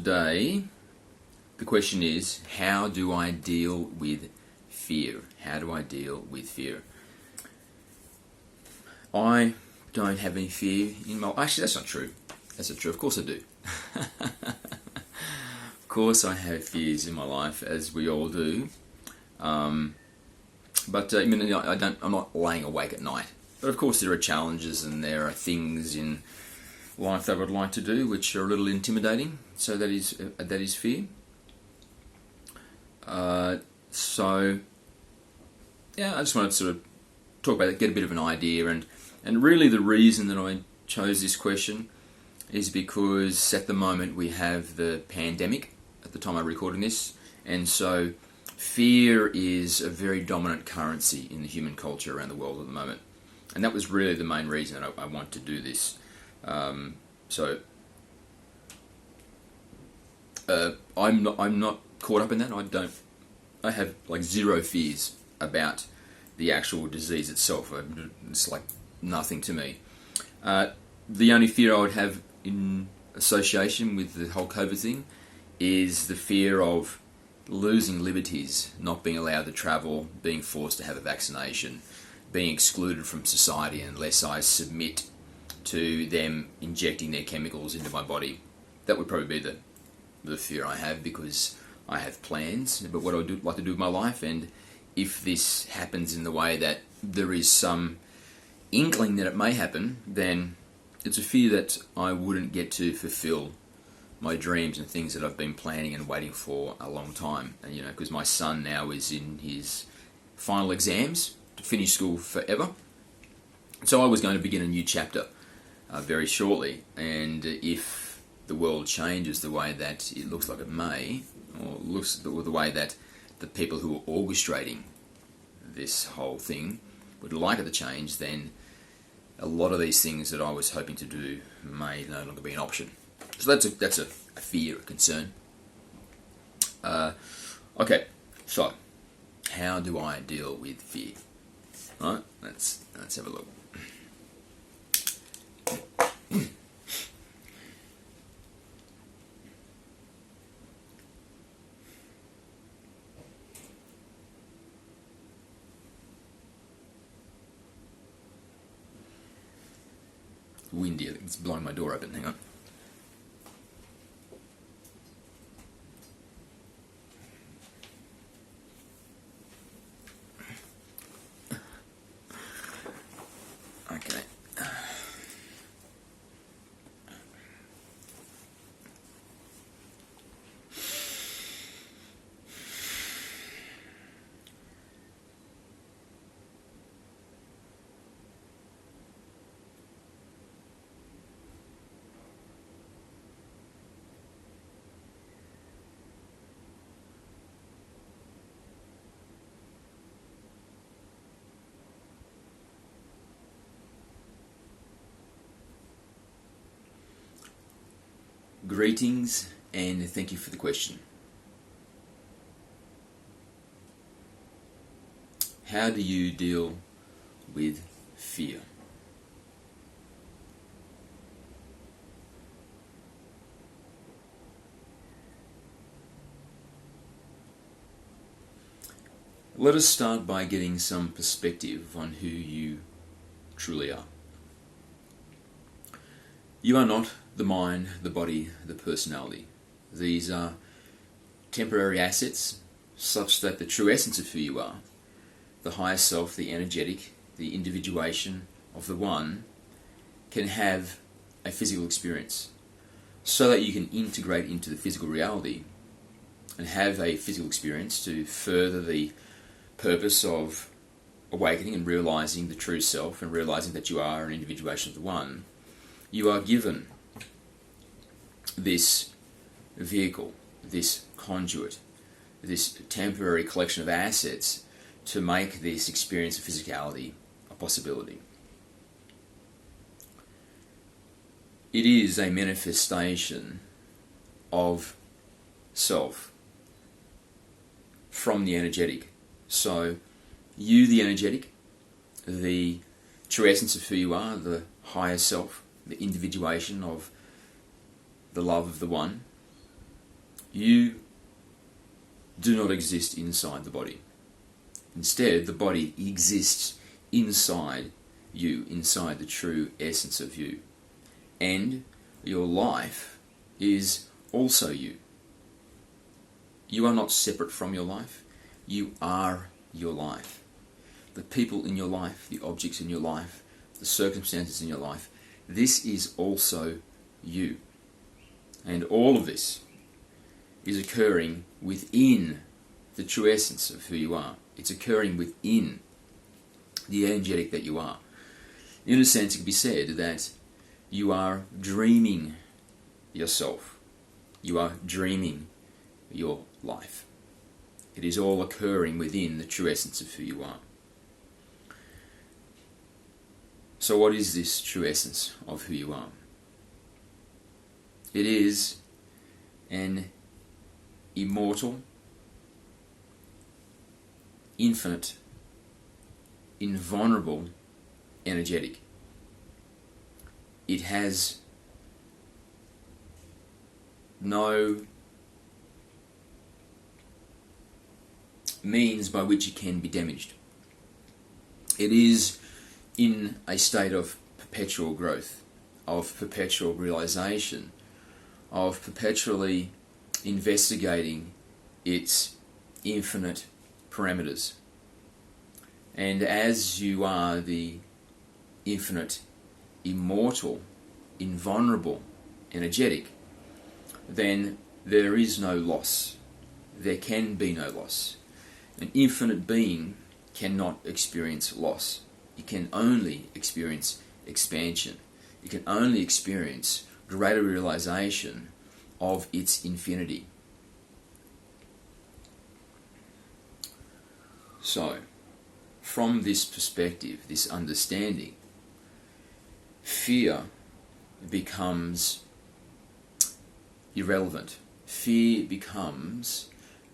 Today, the question is, how do I deal with fear? How do I deal with fear? I don't have any fear in my... Actually, that's not true. That's not true. Of course I do. Of course I have fears in my life, as we all do. But I mean, I'm not laying awake at night. But of course there are challenges and there are things in life that I would like to do which are a little intimidating. So that is fear. So yeah, I just wanted to sort of talk about it, get a bit of an idea, and really the reason that I chose this question is because at the moment we have the pandemic at the time I'm recording this, and so fear is a very dominant currency in the human culture around the world at the moment, and that was really the main reason that I want to do this. I'm not caught up in that. I have like zero fears about the actual disease itself. It's like nothing to me. The only fear I would have in association with the whole COVID thing is the fear of losing liberties, not being allowed to travel, being forced to have a vaccination, being excluded from society unless I submit to them injecting their chemicals into my body. That would probably be the fear I have, because I have plans about what I would like to do with my life, and if this happens in the way that there is some inkling that it may happen, then it's a fear that I wouldn't get to fulfill my dreams and things that I've been planning and waiting for a long time. And because my son now is in his final exams to finish school forever, so I was going to begin a new chapter very shortly, and if the world changes the way that it looks like it may, or looks the way that the people who are orchestrating this whole thing would like it to change, then a lot of these things that I was hoping to do may no longer be an option. So that's a fear, a concern. Okay, so how do I deal with fear? All right, let's have a look. Windy, it's blowing my door open, hang on. Okay. Greetings, and thank you for the question. How do you deal with fear? Let us start by getting some perspective on who you truly are. You are not the mind, the body, the personality. These are temporary assets such that the true essence of who you are, the higher self, the energetic, the individuation of the one, can have a physical experience so that you can integrate into the physical reality and have a physical experience to further the purpose of awakening and realizing the true self and realizing that you are an individuation of the one. You are given this vehicle, this conduit, this temporary collection of assets to make this experience of physicality a possibility. It is a manifestation of self from the energetic. So you, the energetic, the true essence of who you are, the higher self, the individuation of the love of the one, You do not exist inside the body. Instead, the body exists inside you, inside the true essence of you. And your life is also you. You are not separate from your life. You are your life. The people in your life, the objects in your life, the circumstances in your life, this is also you. And all of this is occurring within the true essence of who you are. It's occurring within the energetic that you are. In a sense, it can be said that you are dreaming yourself. You are dreaming your life. It is all occurring within the true essence of who you are. So what is this true essence of who you are? It is an immortal, infinite, invulnerable, energetic. It has no means by which it can be damaged. It is in a state of perpetual growth, of perpetual realization, of perpetually investigating its infinite parameters. And as you are the infinite, immortal, invulnerable, energetic, then there is no loss. There can be no loss. An infinite being cannot experience loss. It can only experience expansion. It can only experience greater realization of its infinity. So, from this perspective, this understanding, fear becomes irrelevant. Fear becomes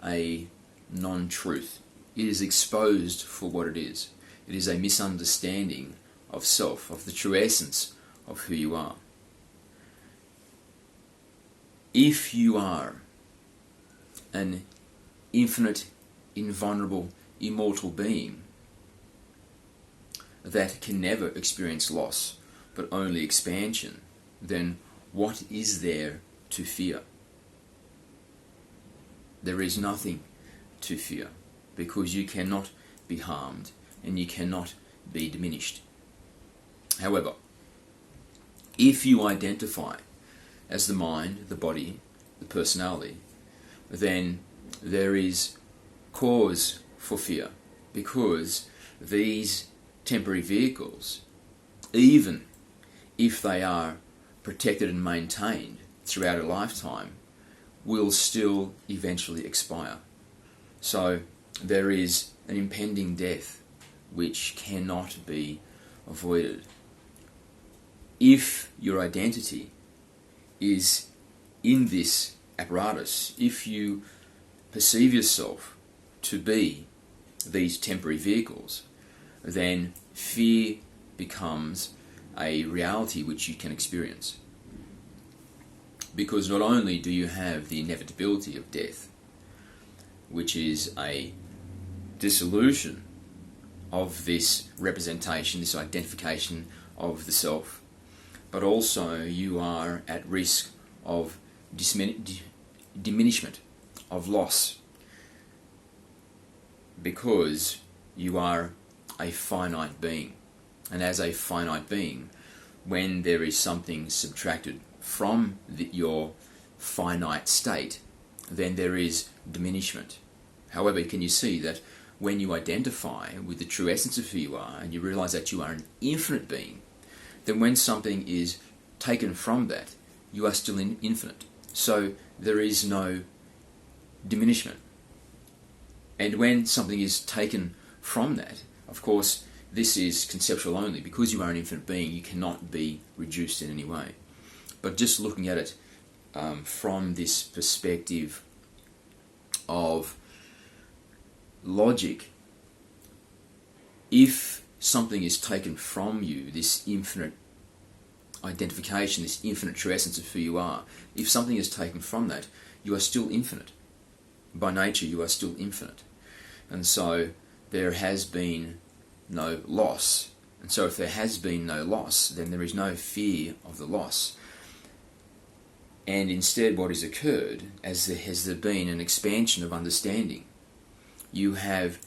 a non-truth. It is exposed for what it is. It is a misunderstanding of self, of the true essence of who you are. If you are an infinite, invulnerable, immortal being that can never experience loss, but only expansion, then what is there to fear? There is nothing to fear, because you cannot be harmed and you cannot be diminished. However, if you identify as the mind, the body, the personality, then there is cause for fear, because these temporary vehicles, even if they are protected and maintained throughout a lifetime, will still eventually expire. So there is an impending death which cannot be avoided. If your identity is in this apparatus, if you perceive yourself to be these temporary vehicles, then fear becomes a reality which you can experience. Because not only do you have the inevitability of death, which is a dissolution of this representation, this identification of the self, but also you are at risk of diminishment, of loss, because you are a finite being. And as a finite being, when there is something subtracted from your finite state, then there is diminishment. However, can you see that when you identify with the true essence of who you are and you realize that you are an infinite being, then when something is taken from that, you are still infinite. So there is no diminishment. And when something is taken from that, of course, this is conceptual only. Because you are an infinite being, you cannot be reduced in any way. But just looking at it from this perspective of logic, if something is taken from you, this infinite identification, this infinite true essence of who you are, if something is taken from that, you are still infinite. By nature, you are still infinite. And so there has been no loss. And so if there has been no loss, then there is no fear of the loss. And instead what has occurred, as there has been an expansion of understanding, you have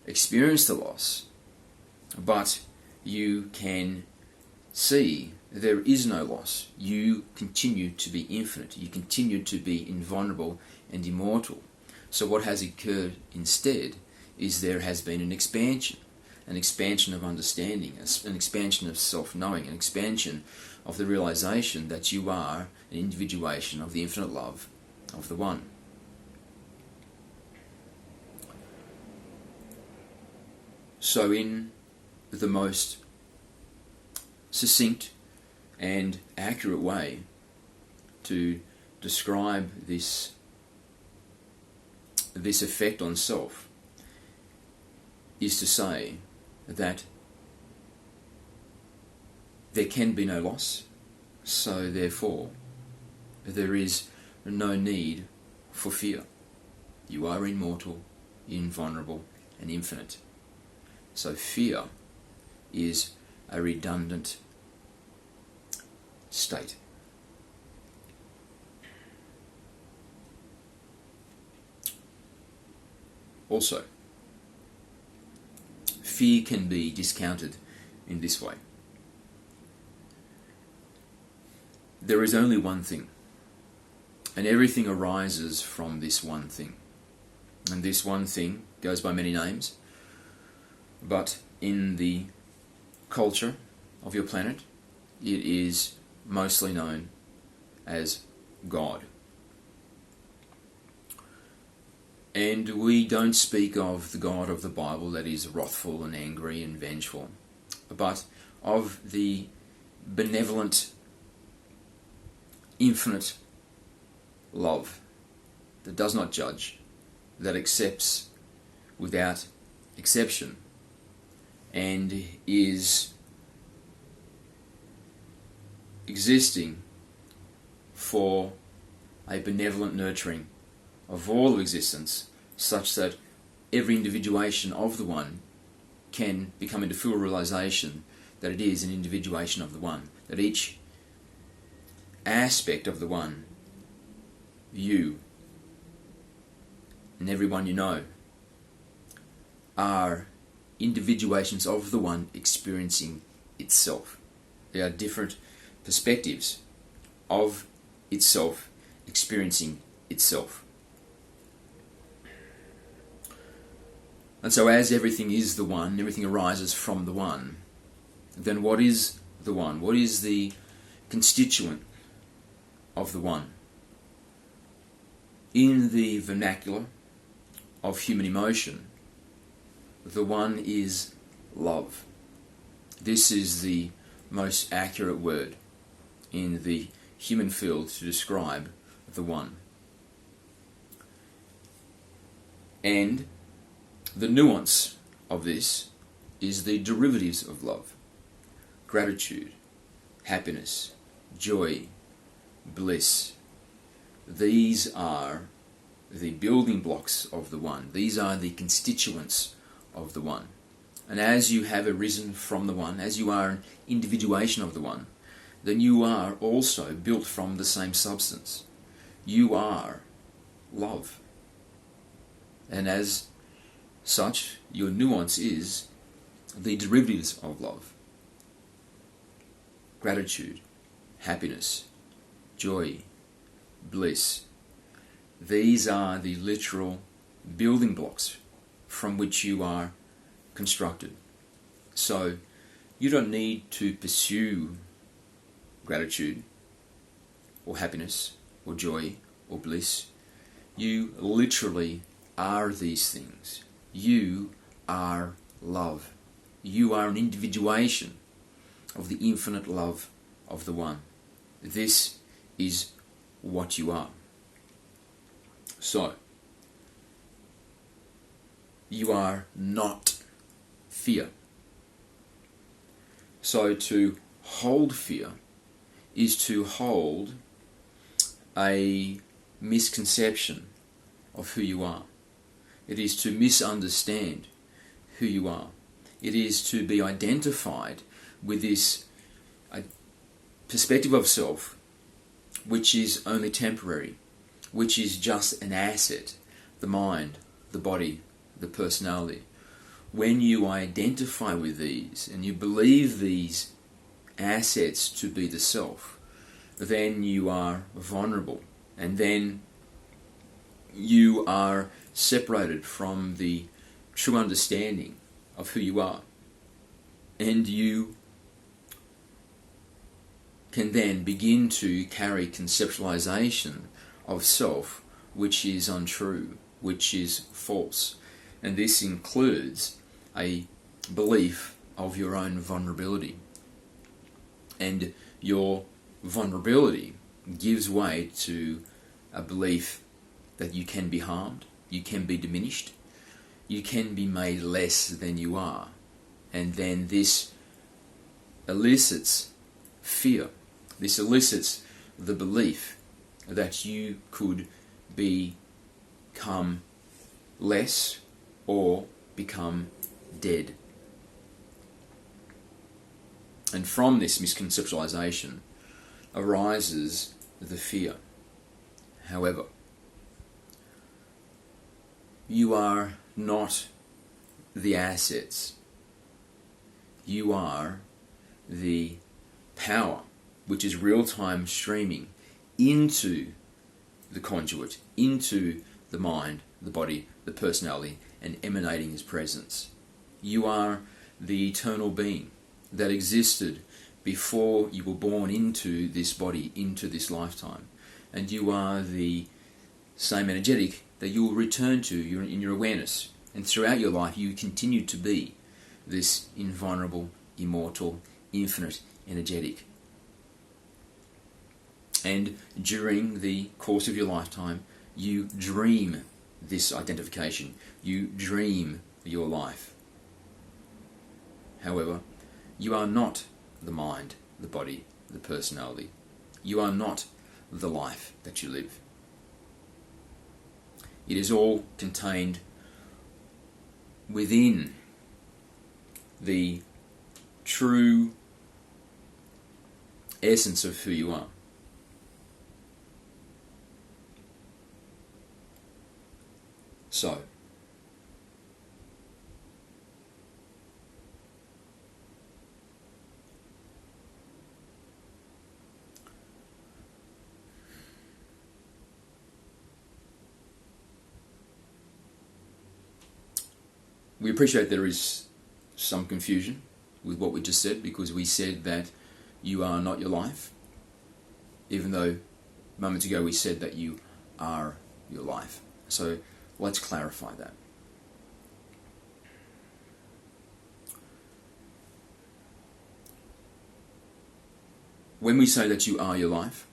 experienced the loss, but you can see there is no loss. You continue to be infinite. You continue to be invulnerable and immortal. So what has occurred instead is there has been an expansion of understanding, an expansion of self-knowing, an expansion of the realization that you are an individuation of the infinite love of the One. So in the most succinct and accurate way to describe this effect on self is to say that there can be no loss, so therefore there is no need for fear. You are immortal, invulnerable, and infinite. So fear is a redundant state. Also, fear can be discounted in this way. There is only one thing, and everything arises from this one thing. And this one thing goes by many names, but in the culture of your planet, it is mostly known as God. And we don't speak of the God of the Bible that is wrathful and angry and vengeful, but of the benevolent, infinite love that does not judge, that accepts without exception, and is existing for a benevolent nurturing of all of existence, such that every individuation of the One can become into full realization that it is an individuation of the One, that each aspect of the One, you and everyone you know, are individuations of the One experiencing itself. They are different perspectives of itself experiencing itself. And so as everything is the One, everything arises from the One, then what is the One? What is the constituent of the One? In the vernacular of human emotion, the One is love. This is the most accurate word in the human field to describe the One. And the nuance of this is the derivatives of love: gratitude, happiness, joy, bliss. These are the building blocks of the One. These are the constituents of the One. And as you have arisen from the One, as you are an individuation of the One, then you are also built from the same substance. You are love. And as such, your nuance is the derivatives of love: gratitude, happiness, joy, bliss. These are the literal building blocks from which you are constructed. So you don't need to pursue gratitude or happiness or joy or bliss. You literally are these things. You are love. You are an individuation of the infinite love of the One. This is what you are. So, you are not fear. So to hold fear is to hold a misconception of who you are. It is to misunderstand who you are. It is to be identified with this perspective of self which is only temporary, which is just an asset, the mind, the body, the personality. When you identify with these and you believe these assets to be the self, then you are vulnerable, and then you are separated from the true understanding of who you are, and you can then begin to carry conceptualization of self which is untrue, which is false. And this includes a belief of your own vulnerability. And your vulnerability gives way to a belief that you can be harmed, you can be diminished, you can be made less than you are. And then this elicits fear. This elicits the belief that you could become less or become dead. And from this misconceptualization arises the fear. However, you are not the assets. You are the power which is real-time streaming into the conduit, into the mind, the body, the personality, and emanating His presence. You are the eternal being that existed before you were born into this body, into this lifetime. And you are the same energetic that you will return to in your awareness. And throughout your life you continue to be this invulnerable, immortal, infinite, energetic. And during the course of your lifetime, you dream this identification. You dream your life. However, you are not the mind, the body, the personality. You are not the life that you live. It is all contained within the true essence of who you are. So, we appreciate there is some confusion with what we just said, because we said that you are not your life, even though moments ago we said that you are your life. So let's clarify that. When we say that you are your life,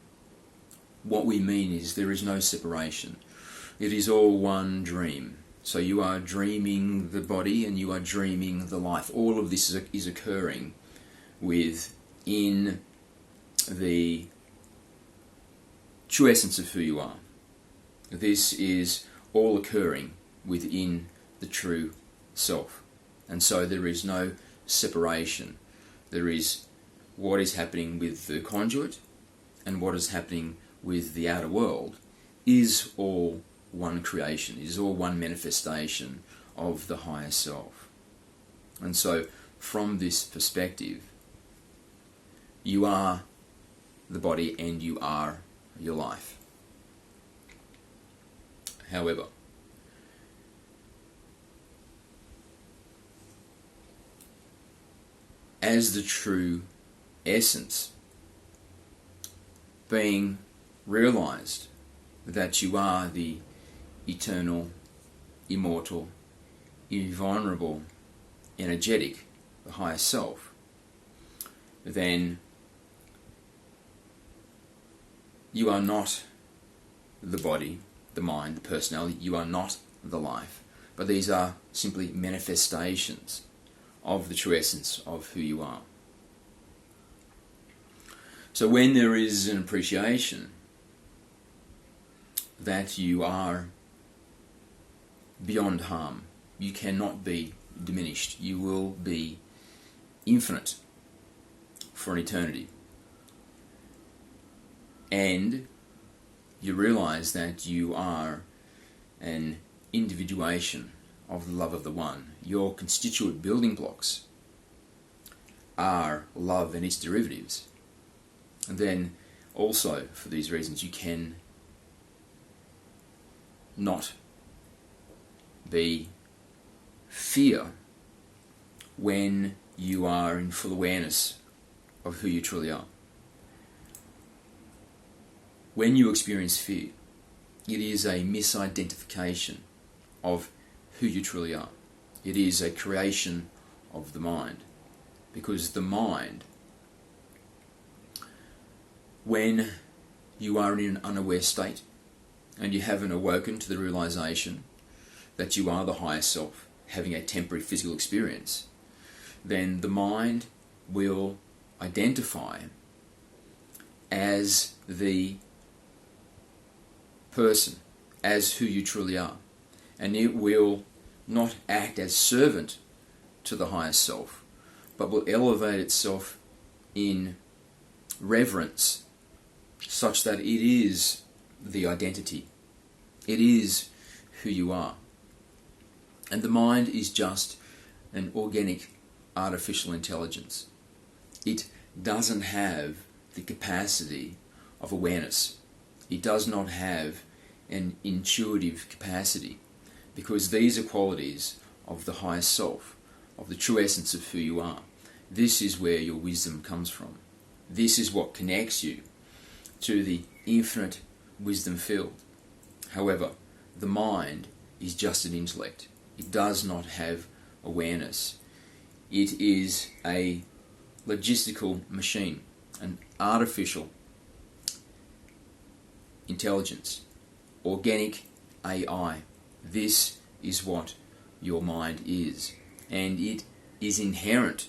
what we mean is there is no separation. It is all one dream. So you are dreaming the body and you are dreaming the life. All of this is occurring within the true essence of who you are. This is all occurring within the true self. And so there is no separation. There is what is happening with the conduit and what is happening with the outer world is all one creation, is all one manifestation of the higher self. And so from this perspective, you are the body and you are your life. However, as the true essence, being realized that you are the eternal, immortal, invulnerable, energetic, the higher self, then you are not the body, the mind, the personality. You are not the life, but these are simply manifestations of the true essence of who you are. So when there is an appreciation that you are beyond harm, you cannot be diminished, you will be infinite for an eternity, and you realize that you are an individuation of the love of the One. Your constituent building blocks are love and its derivatives. And then also, for these reasons, you can not be fear when you are in full awareness of who you truly are. When you experience fear, it is a misidentification of who you truly are. It is a creation of the mind, because the mind, when you are in an unaware state and you haven't awoken to the realization that you are the higher self, having a temporary physical experience, then the mind will identify as the person, as who you truly are, and it will not act as servant to the higher self, but will elevate itself in reverence, such that it is the identity, it is who you are. And the mind is just an organic artificial intelligence. It doesn't have the capacity of awareness. It does not have an intuitive capacity, because these are qualities of the higher self, of the true essence of who you are. This is where your wisdom comes from. This is what connects you to the infinite wisdom field. However, the mind is just an intellect. It does not have awareness. It is a logistical machine, an artificial intelligence, organic AI. This is what your mind is, and it is inherent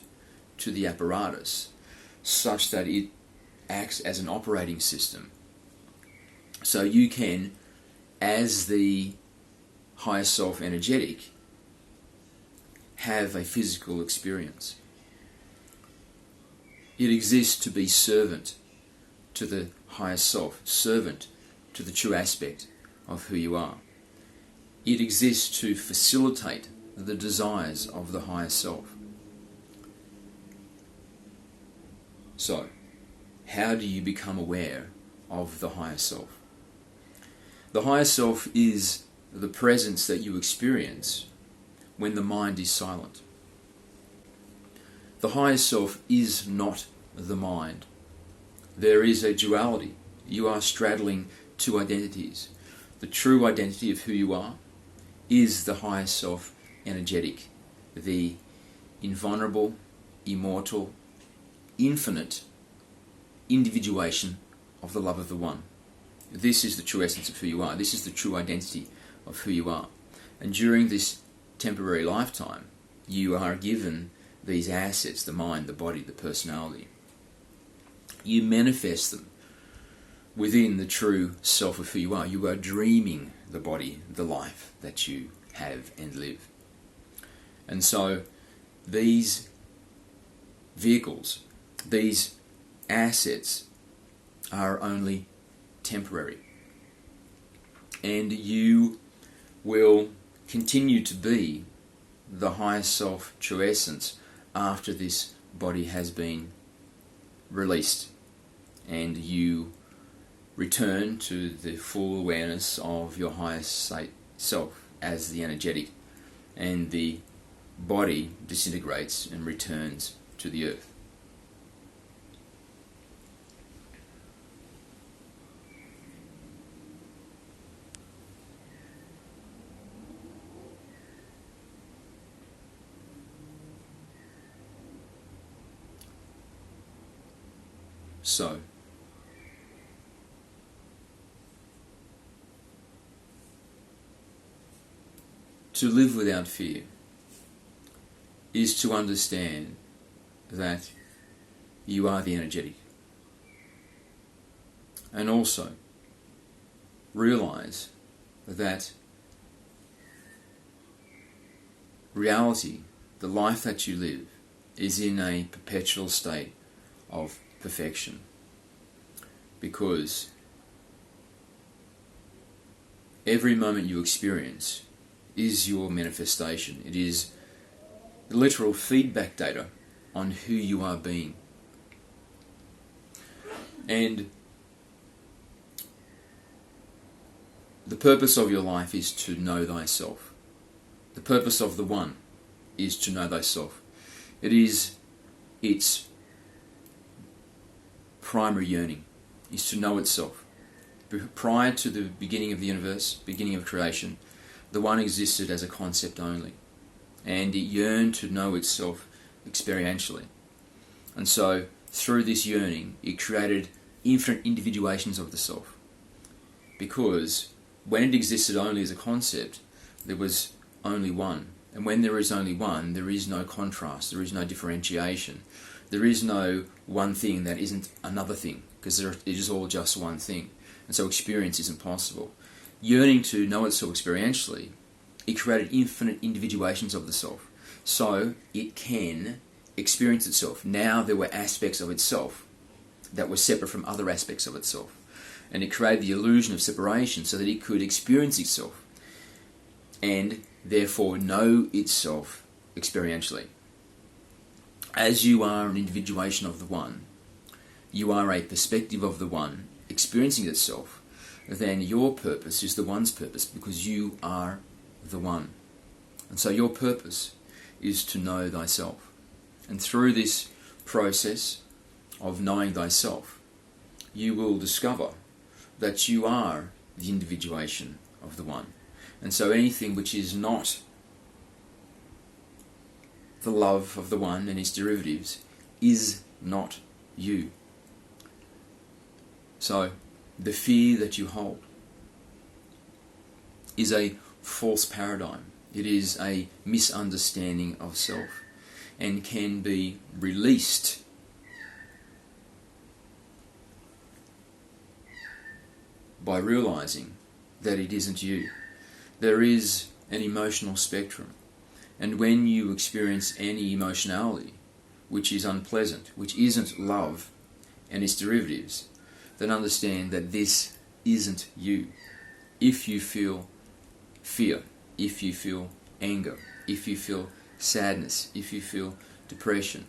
to the apparatus, such that it acts as an operating system. So you can, as the higher self energetic, have a physical experience. It exists to be servant to the higher self, servant to the true aspect of who you are. It exists to facilitate the desires of the higher self. So, how do you become aware of the higher self? The higher self is the presence that you experience when the mind is silent. The higher self is not the mind. There is a duality. You are straddling two identities. The true identity of who you are is the higher self energetic, the invulnerable, immortal, infinite individuation of the love of the One. This is the true essence of who you are. This is the true identity of who you are. And during this temporary lifetime, you are given these assets, the mind, the body, the personality. You manifest them within the true self of who you are. You are dreaming the body, the life that you have and live. And so these vehicles, these assets are only temporary. And you will continue to be the higher self, true essence, after this body has been released and you return to the full awareness of your highest self as the energetic, and the body disintegrates and returns to the earth. So, to live without fear is to understand that you are the energetic. And also realize that reality, the life that you live, is in a perpetual state of perfection. Because every moment you experience is your manifestation. It is the literal feedback data on who you are being. And the purpose of your life is to know thyself. The purpose of the One is to know thyself. It is its primary yearning, is to know itself. Prior to the beginning of the universe, beginning of creation, the One existed as a concept only, and it yearned to know itself experientially. And so, through this yearning, it created infinite individuations of the self. Because when it existed only as a concept, there was only one. And when there is only one, there is no contrast, there is no differentiation. There is no one thing that isn't another thing, because it is all just one thing. And so experience isn't possible. Yearning to know itself experientially, it created infinite individuations of the self. So it can experience itself. Now there were aspects of itself that were separate from other aspects of itself. And it created the illusion of separation so that it could experience itself and therefore know itself experientially. As you are an individuation of the One, you are a perspective of the One experiencing itself, then your purpose is the One's purpose, because you are the One. And so your purpose is to know thyself. And through this process of knowing thyself, you will discover that you are the individuation of the One. And so anything which is not the love of the One and its derivatives is not you. So the fear that you hold is a false paradigm. It is a misunderstanding of self and can be released by realizing that it isn't you. There is an emotional spectrum, and when you experience any emotionality which is unpleasant, which isn't love and its derivatives, then understand that this isn't you. If you feel fear, if you feel anger, if you feel sadness, if you feel depression,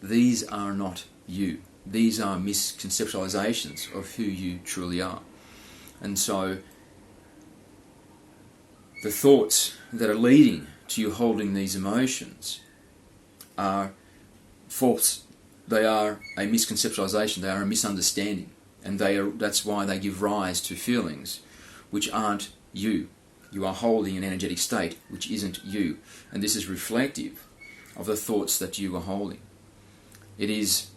these are not you. These are misconceptualizations of who you truly are. And so the thoughts that are leading to you holding these emotions are false. They are a misconceptualization, they are a misunderstanding, and that's why they give rise to feelings which aren't you. You are holding an energetic state which isn't you, and this is reflective of the thoughts that you are holding. It is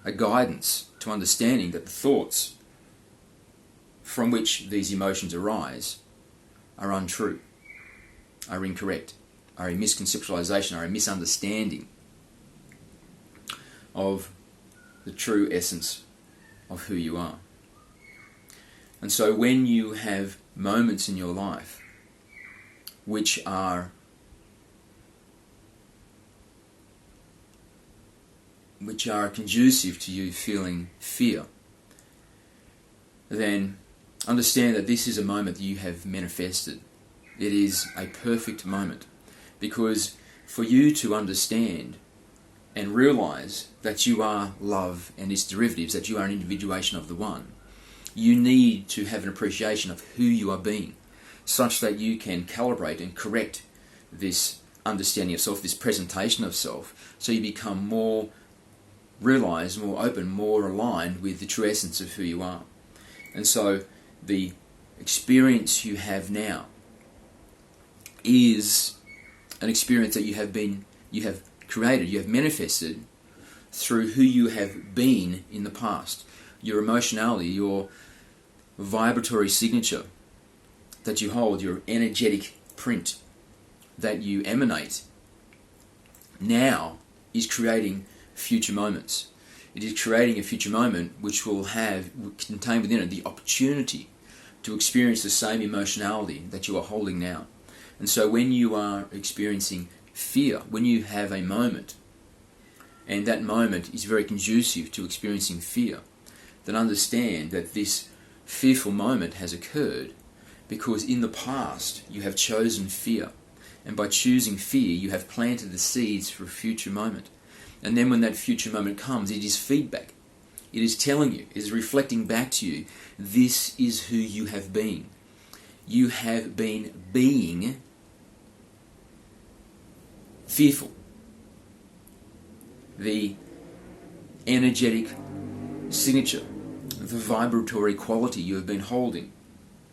a guidance to understanding that the thoughts from which these emotions arise are untrue, are incorrect, are a misconceptualization, are a misunderstanding of the true essence of who you are. And so when you have moments in your life which are conducive to you feeling fear, then understand that this is a moment that you have manifested. It is a perfect moment, because for you to understand and realize that you are love and its derivatives, that you are an individuation of the One, you need to have an appreciation of who you are being, such that you can calibrate and correct this understanding of self, this presentation of self, so you become more realized, more open, more aligned with the true essence of who you are. And so the experience you have now is an experience that you have created, you have manifested through who you have been in the past. Your emotionality, your vibratory signature that you hold, your energetic print that you emanate, now is creating future moments. It is creating a future moment which will contain within it the opportunity to experience the same emotionality that you are holding now. And so when you are experiencing fear, when you have a moment, and that moment is very conducive to experiencing fear, then understand that this fearful moment has occurred because in the past you have chosen fear. And by choosing fear, you have planted the seeds for a future moment. And then when that future moment comes, it is feedback. It is telling you, it is reflecting back to you, this is who you have been. You have been being fearful. The energetic signature, the vibratory quality you have been holding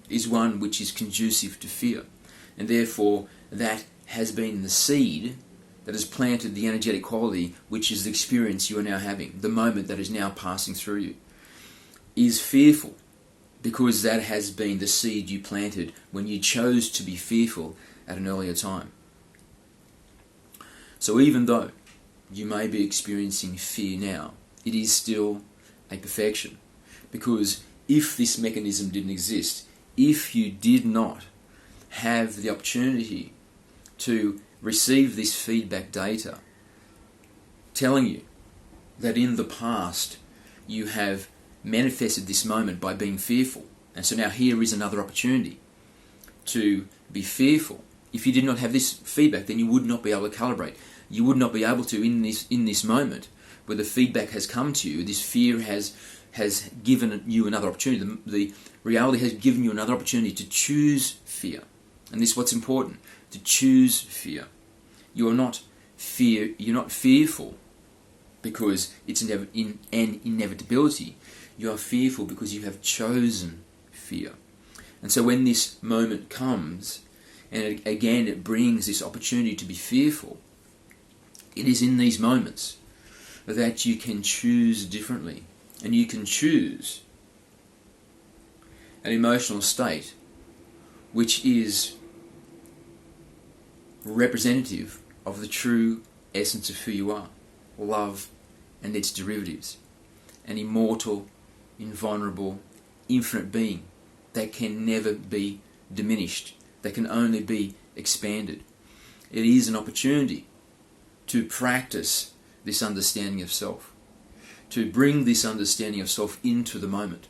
is one which is conducive to fear. And therefore, that has been the seed that has planted the energetic quality, which is the experience you are now having, the moment that is now passing through you, is fearful because that has been the seed you planted when you chose to be fearful at an earlier time. So even though you may be experiencing fear now, it is still a perfection. Because if this mechanism didn't exist, if you did not have the opportunity to receive this feedback data telling you that in the past you have manifested this moment by being fearful, and so now here is another opportunity to be fearful. If you did not have this feedback, then you would not be able to calibrate. You would not be able to, in this moment where the feedback has come to you, this fear has given you another opportunity. The reality has given you another opportunity to choose fear. And this is what's important, to choose fear. You're not fearful because it's an inevitability. You are fearful because you have chosen fear. And so when this moment comes, and it brings this opportunity to be fearful, it is in these moments that you can choose differently. And you can choose an emotional state which is representative of the true essence of who you are, love and its derivatives, an immortal, invulnerable, infinite being that can never be diminished, that can only be expanded. It is an opportunity to practice this understanding of self, to bring this understanding of self into the moment.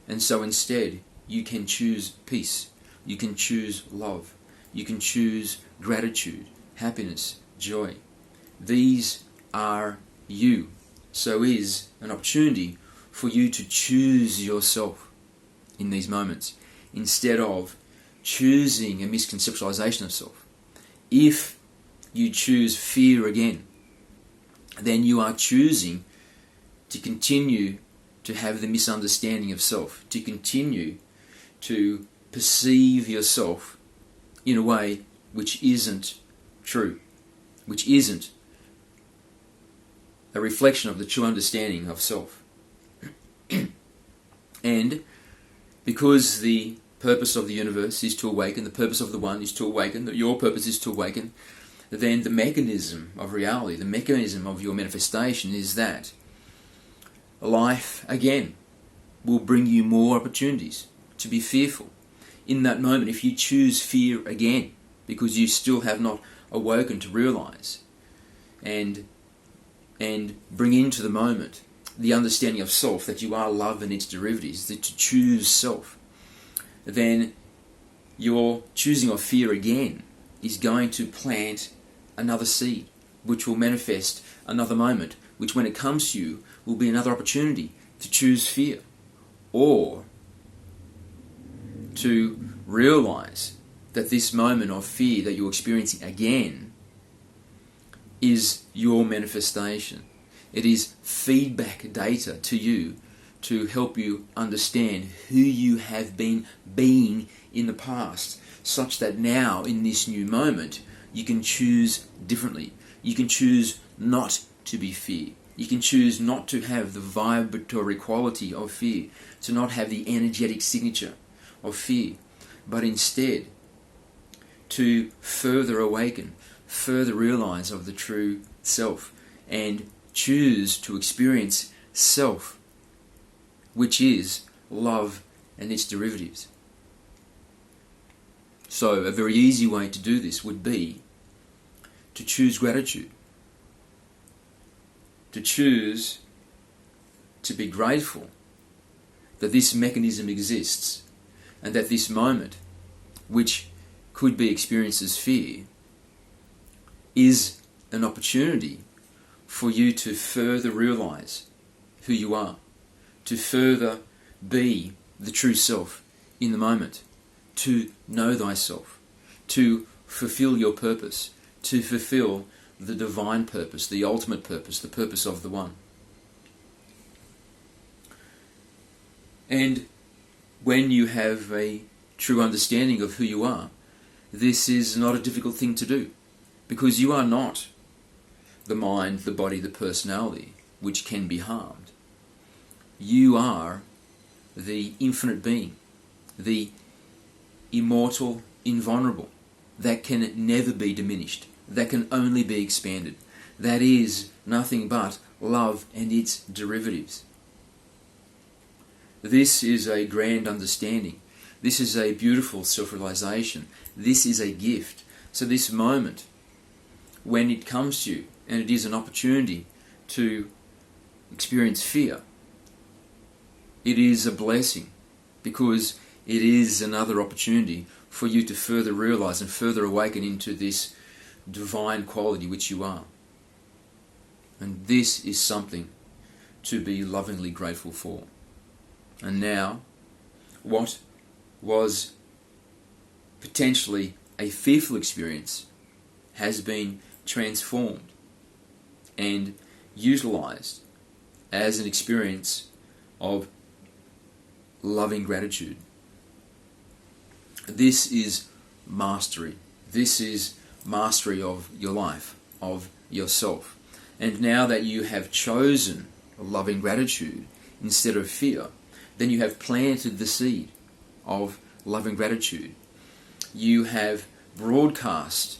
And so instead, you can choose peace, you can choose love, you can choose gratitude, happiness, joy. These are you. So is an opportunity for you to choose yourself in these moments, instead of choosing a misconceptualization of self. If you choose fear again, then you are choosing to continue to have the misunderstanding of self, to continue to perceive yourself in a way which isn't true, which isn't a reflection of the true understanding of self. And because the purpose of the universe is to awaken, the purpose of the One is to awaken, that your purpose is to awaken, then the mechanism of reality, the mechanism of your manifestation is that life, again, will bring you more opportunities to be fearful. In that moment, if you choose fear again, because you still have not awoken to realize and bring into the moment the understanding of self, that you are love and its derivatives, that to choose self, then your choosing of fear again is going to plant another seed, which will manifest another moment, which when it comes to you will be another opportunity to choose fear, or to realize that this moment of fear that you're experiencing again is your manifestation. It is feedback data to you to help you understand who you have been being in the past, such that now in this new moment you can choose differently. You can choose not to be fear. You can choose not to have the vibratory quality of fear, to not have the energetic signature of fear, but instead to further awaken, further realize of the true self, and choose to experience self, which is love and its derivatives. So a very easy way to do this would be to choose gratitude, to choose to be grateful that this mechanism exists and that this moment, which could be experienced as fear, is an opportunity for you to further realize who you are, to further be the true self in the moment, to know thyself, to fulfill your purpose, to fulfill the divine purpose, the ultimate purpose, the purpose of the One. And when you have a true understanding of who you are, this is not a difficult thing to do, because you are not the mind, the body, the personality, which can be harmed. You are the infinite being, the immortal, invulnerable, that can never be diminished, that can only be expanded. That is nothing but love and its derivatives. This is a grand understanding. This is a beautiful self-realization. This is a gift. So this moment, when it comes to you, and it is an opportunity to experience fear, it is a blessing, because it is another opportunity for you to further realize and further awaken into this divine quality which you are. And this is something to be lovingly grateful for. And now, what was potentially a fearful experience has been transformed and utilized as an experience of loving gratitude. This is mastery. This is mastery of your life, of yourself. And now that you have chosen loving gratitude instead of fear, then you have planted the seed of loving gratitude. You have broadcast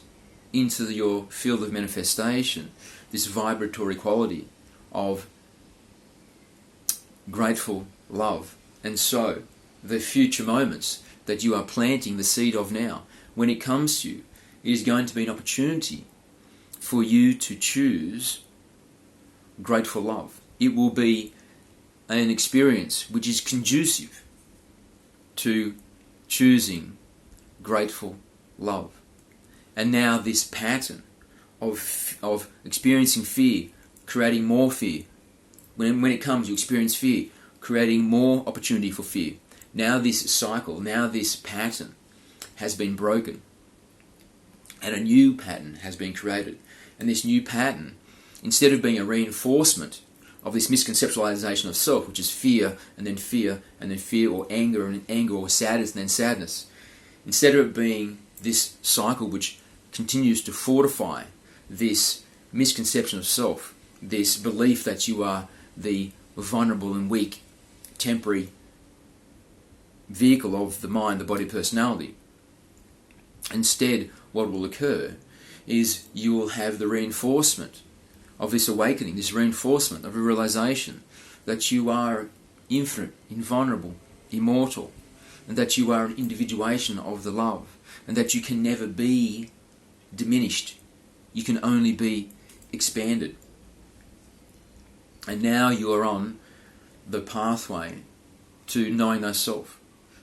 into your field of manifestation this vibratory quality of grateful love. And so, the future moments that you are planting the seed of now, when it comes to you, it is going to be an opportunity for you to choose grateful love. It will be an experience which is conducive to choosing grateful love. And now this pattern of experiencing fear, creating more fear. When it comes, you experience fear, creating more opportunity for fear. Now this cycle, now this pattern has been broken. And a new pattern has been created. And this new pattern, instead of being a reinforcement of this misconceptualization of self, which is fear, and then fear, and then fear, or anger, and anger, or sadness, and then sadness, instead of it being this cycle which continues to fortify this misconception of self, this belief that you are the vulnerable and weak, temporary vehicle of the mind, the body, personality. Instead, what will occur is you will have the reinforcement of this awakening, this reinforcement of a realization that you are infinite, invulnerable, immortal, and that you are an individuation of the love, and that you can never be diminished. You can only be expanded. And now you are on the pathway to knowing thyself,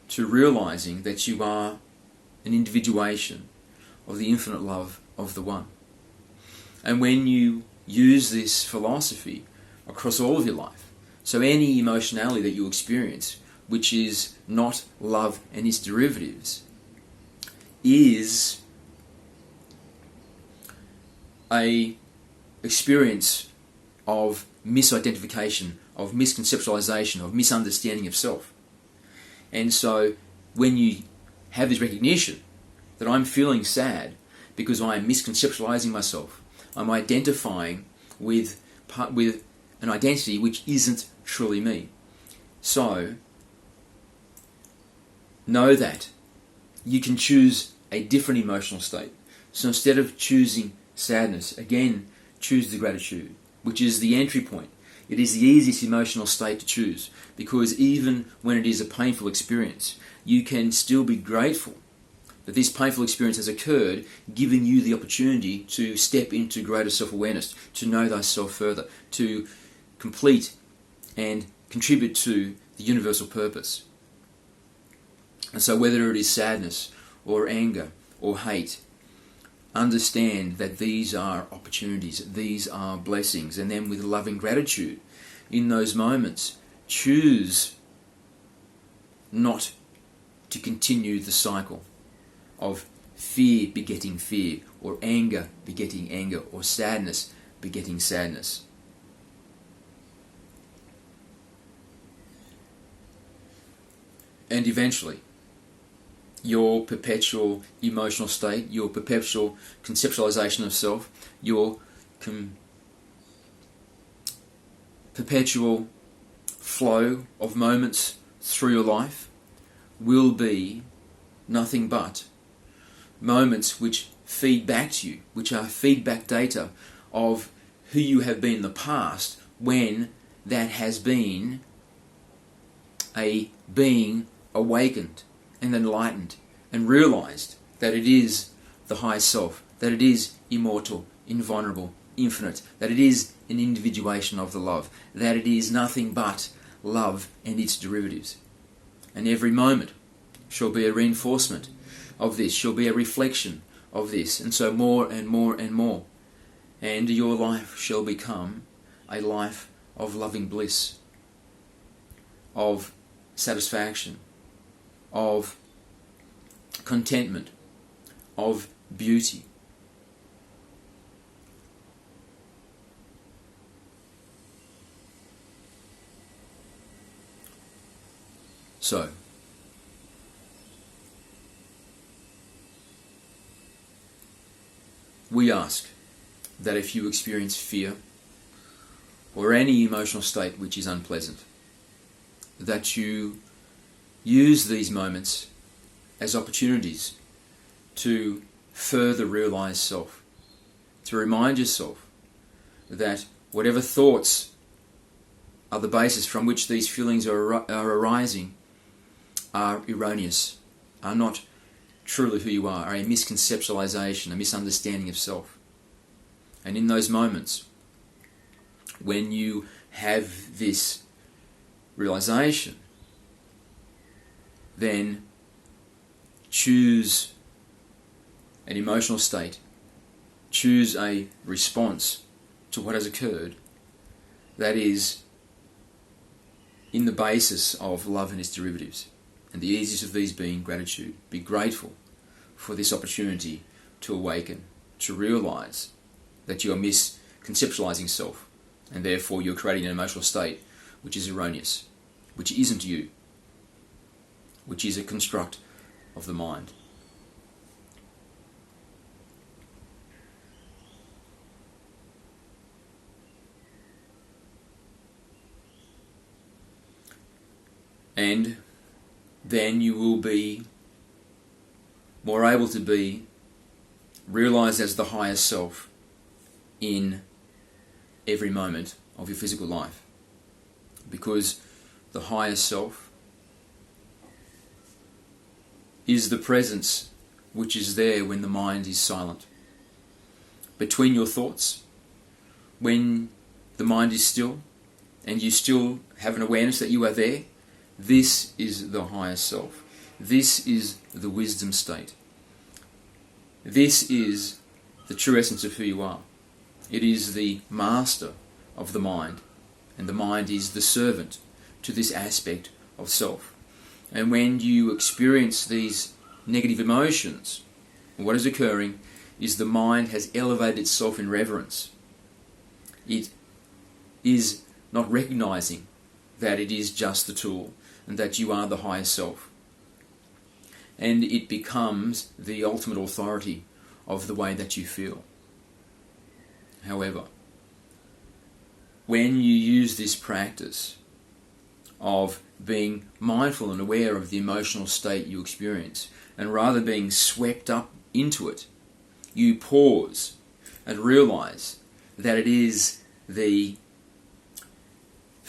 to realizing that you are an individuation of the infinite love of the One. And when you use this philosophy across all of your life, so any emotionality that you experience, which is not love and its derivatives, is a experience of misidentification, of misconceptualization, of misunderstanding of self. And so when you have this recognition that I'm feeling sad because I am misconceptualizing myself, I'm identifying with an identity which isn't truly me. So know that you can choose a different emotional state. So instead of choosing sadness, again, choose the gratitude, which is the entry point. It is the easiest emotional state to choose, because even when it is a painful experience, you can still be grateful that this painful experience has occurred, giving you the opportunity to step into greater self-awareness, to know thyself further, to complete and contribute to the universal purpose. And so whether it is sadness or anger or hate, understand that these are opportunities, these are blessings, and then with loving gratitude in those moments, choose not to continue the cycle of fear begetting fear, or anger begetting anger, or sadness begetting sadness. And eventually, your perpetual emotional state, your perpetual conceptualization of self, your perpetual flow of moments through your life will be nothing but moments which feed back to you, which are feedback data of who you have been in the past, when that has been a being awakened and enlightened and realized that it is the high self, that it is immortal, invulnerable, infinite, that it is an individuation of the love, that it is nothing but love and its derivatives. And every moment shall be a reinforcement of this, shall be a reflection of this, and so more and more and more. And your life shall become a life of loving bliss, of satisfaction, of contentment, of beauty. So, we ask that if you experience fear or any emotional state which is unpleasant, that you use these moments as opportunities to further realize self, to remind yourself that whatever thoughts are the basis from which these feelings are arising are erroneous, are not truly who you are a misconceptualization, a misunderstanding of self. And in those moments, when you have this realization, then choose an emotional state, choose a response to what has occurred that is in the basis of love and its derivatives. And the easiest of these being gratitude. Be grateful for this opportunity to awaken, to realize that you are misconceptualizing self, and therefore you're creating an emotional state which is erroneous, which isn't you, which is a construct of the mind. And then you will be more able to be realized as the higher self in every moment of your physical life. Because the higher self is the presence which is there when the mind is silent. Between your thoughts, when the mind is still and you still have an awareness that you are there, this is the higher self. This is the wisdom state. This is the true essence of who you are. It is the master of the mind, and the mind is the servant to this aspect of self. And when you experience these negative emotions, what is occurring is the mind has elevated itself in reverence. It is not recognizing that it is just the tool, and that you are the higher self. And it becomes the ultimate authority of the way that you feel. However, when you use this practice of being mindful and aware of the emotional state you experience, and rather being swept up into it, you pause and realize that it is the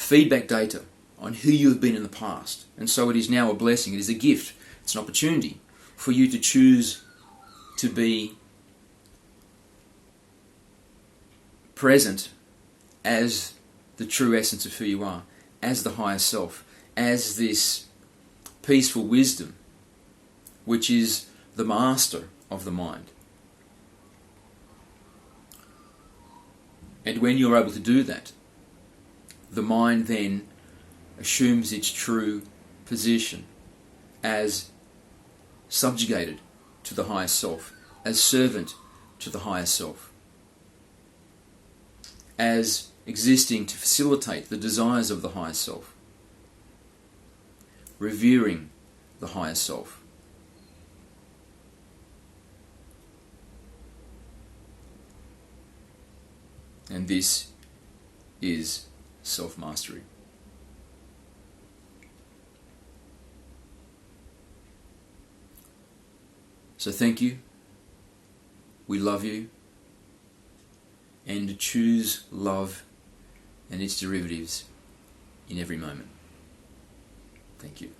feedback data on who you have been in the past. And so it is now a blessing, it is a gift, it's an opportunity for you to choose to be present as the true essence of who you are, as the higher self, as this peaceful wisdom, which is the master of the mind. And when you're able to do that, the mind then assumes its true position as subjugated to the higher self, as servant to the higher self, as existing to facilitate the desires of the higher self, revering the higher self. And this is self-mastery. So thank you. We love you. And choose love and its derivatives in every moment. Thank you.